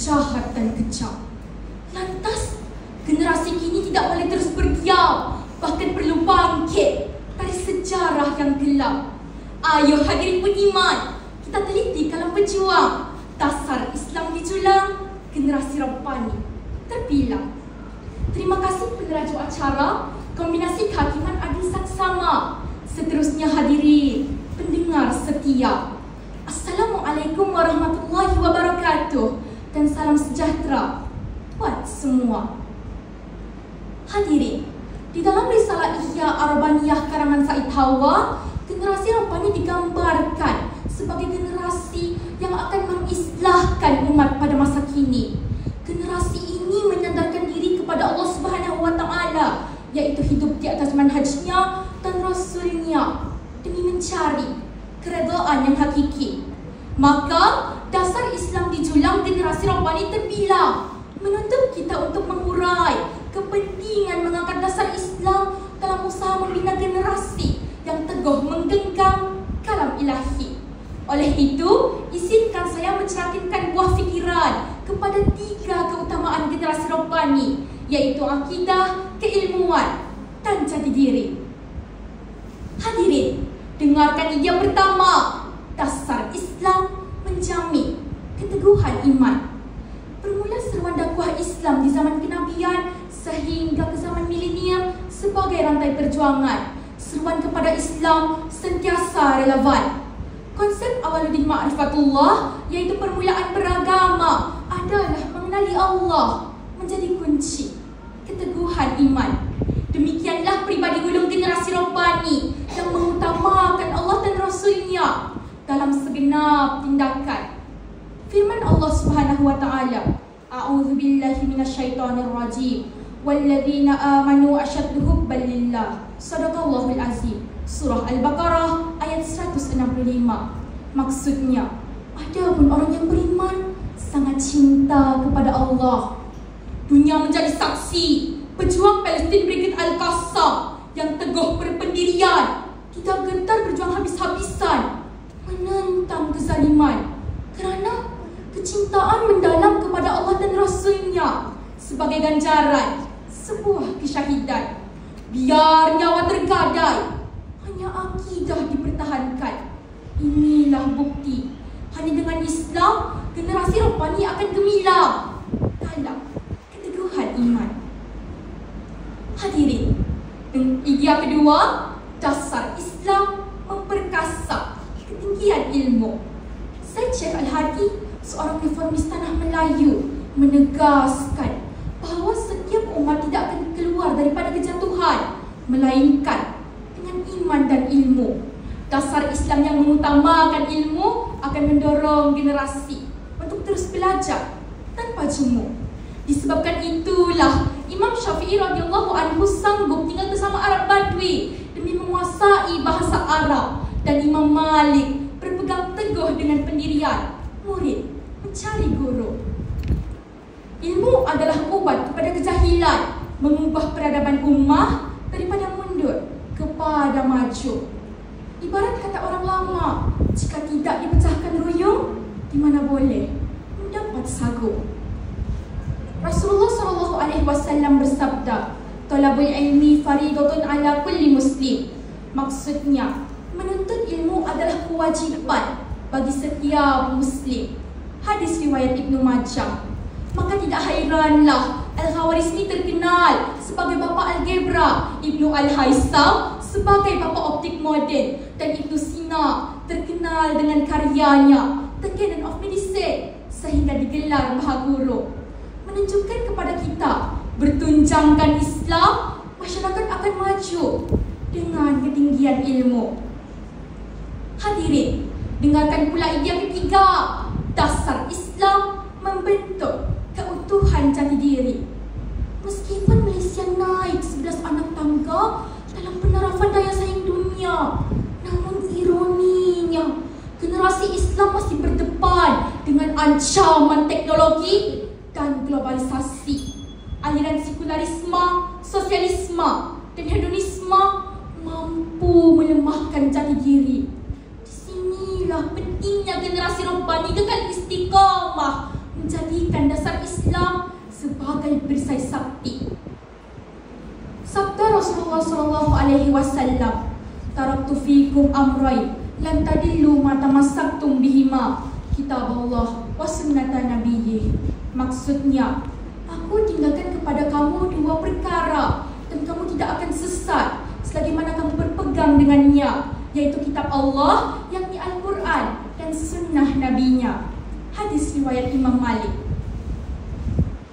jahat dan kejam. Lantas, generasi kini tidak boleh terus berdiam, bahkan perlu bangkit dari sejarah yang gelap. Ayo hadirin beriman, kita teliti kalam pejuang. Dasar Islam dijulang, generasi Rabbani terbilang. Terima kasih peneraja acara Kombinasi Kehakiman Adil Saksama. Seterusnya hadirin pendengar setia, Assalamualaikum warahmatullahi wabarakatuh dan salam sejahtera buat semua. Hadirin, di dalam risalah Ihya Arabaniyah karangan Said Hawa, generasi Rabbani digambarkan sebagai generasi yang akan mengislahkan umat pada masa kini. Generasi ini menyandarkan diri kepada Allah Subhanahu wa Ta'ala, yaitu hidup di atas manhajnya dan Rasulnya demi mencari keredaan yang hakiki. Maka dasar Islam dijulang generasi Rabbani terbilang menuntut kita untuk mengurai kepentingan mengangkat dasar Islam dalam usaha membina generasi yang teguh menggenggam kalam ilahi. Oleh itu, izinkan saya menceritakan buah fikiran kepada 3 keutamaan generasi Rabbani, yaitu akidah, keilmuan, dan jati diri. Hadirin, dengarkan ide pertama. Dasar Islam menjamin keteguhan iman. Bermula seruan dakwah Islam di zaman kenabian sehingga ke zaman milenium sebagai rantai perjuangan, seruan kepada Islam sentiasa relevan. Konsep Awaluddin Ma'rifatullah, yaitu permulaan beragama, adalah mengenali Allah, menjadi kunci keteguhan iman. Demikianlah pribadi gulung generasi Rabbani yang mengutamakan Allah dan Rasulnya dalam segenap tindakan. Firman Allah Subhanahu wa Ta'ala, A'udzu billahi minasyaitonir rajim. Walladzina amanu asyaddu hubban lillah. Shadaqallahul azim. Surah Al-Baqarah ayat 165. Maksudnya, adapun orang yang beriman sangat cinta kepada Allah. Dunia menjadi saksi pejuang Palestin Brigade Al-Qassam yang teguh berpendirian, tidak gentar berjuang habis-habisan menentang kezaliman kerana kecintaan mendalam kepada Allah dan Rasulnya sebagai ganjaran sebuah kesyahidan. Biar nyawa tergadai, hanya akidah dipertahankan. Inilah bukti hanya dengan Islam generasi Rabbani akan gemilang dalam keteguhan iman. Hadirin, ide kedua, dasar Islam memperkasa ketinggian ilmu. Syed Syekh Al-Hadi, seorang reformis tanah Melayu, menegaskan bahawa setiap umat tidak akan keluar daripada kejatuhan melainkan dengan iman dan ilmu. Dasar Islam yang mengutamakan ilmu akan mendorong generasi untuk terus belajar tanpa jemu. Disebabkan itulah Imam Syafi'i radhiyallahu anhu sanggup tinggal bersama Arab Badui demi menguasai bahasa Arab, dan Imam Malik berpegang teguh dengan pendirian murid mencari guru. Ilmu adalah obat kepada kejahilan, mengubah peradaban ummah daripada mundur kepada maju. Ibarat kata orang lama, jika tidak dipecahkan ruyung, di mana boleh mendapat sagu. Rasulullah SAW bersabda, "Talabul ilmi faridatun ala kulli muslim." Maksudnya, menuntut ilmu adalah kewajiban bagi setiap muslim. Hadis riwayat Ibnu Majah. Maka tidak hairanlah Al-Khawarizmi terkenal sebagai bapa algebra, Ibnu Al-Haisam sebagai bapa optik moden, dan Ibnu Sina terkenal dengan karyanya The Canon of Medicine sehingga digelar Maha Guru. Menunjukkan kepada kita, bertunjangkan Islam, masyarakat akan maju dengan ketinggian ilmu. Hadirin, dengarkan pula ide yang ketiga. Dasar Islam membentuk keutuhan jati diri. Meskipun Malaysia naik 11 anak tangga dalam penerapan daya saing dunia, namun ironinya generasi Islam masih berdepan dengan ancaman teknologi dan globalisasi. Aliran sekularisme, sosialisme, dan hedonisme mampu melemahkan jati diri. Disinilah pentingnya generasi Rabbani kekal istiqamah menjadikan dasar dasar Islam sebagai perisai sakti. Sabda Rasulullah SAW, "Taraktu fikum amrayn lan tadillu ma tamassaktum bihima, kitab Allah wa sunnata nabiyyi." Maksudnya, aku tinggalkan kepada kamu dua perkara dan kamu tidak akan sesat selagi mana kamu berpegang dengannya, yaitu kitab Allah, yakni Al-Quran, dan sunnah nabinya. Hadis riwayat Imam Malik.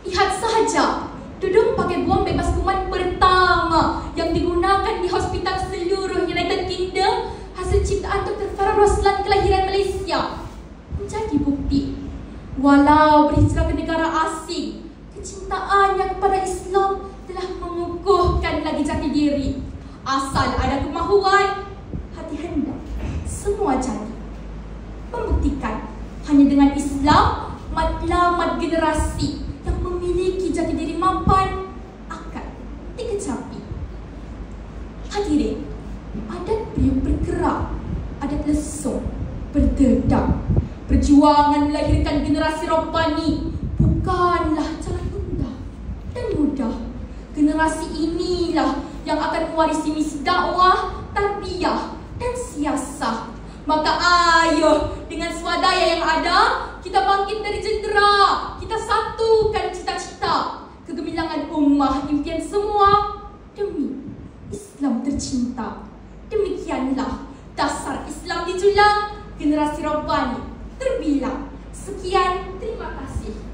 Lihat sahaja tudung pakai buang bebas kuman pertama yang digunakan di hospital seluruh United Kingdom, hasil ciptaan Dr. Farah Roslan kelahiran Malaysia, menjadi bukti walau berhijrah ke negara asing, kecintaannya kepada Islam telah mengukuhkan lagi jati diri. Asal ada kemahuan, hati hendak, semua jadi. Membuktikan hanya dengan Islam matlamat generasi yang memiliki jati diri mapan akan dikecapi. Hadirin, adat beliau bergerak, adat lesung berdedak. Perjuangan melahirkan generasi Rabbani bukanlah jalan indah dan mudah. Generasi inilah yang akan mewarisi misi dakwah, tarbiyah, dan siasah. Maka ayo dengan swadaya yang ada, kita bangkit dari jendera, kita satukan cita-cita, kegemilangan ummah, impian semua demi Islam tercinta. Demikianlah dasar Islam dijulang, generasi Rabbani terbilang. Sekian, terima kasih.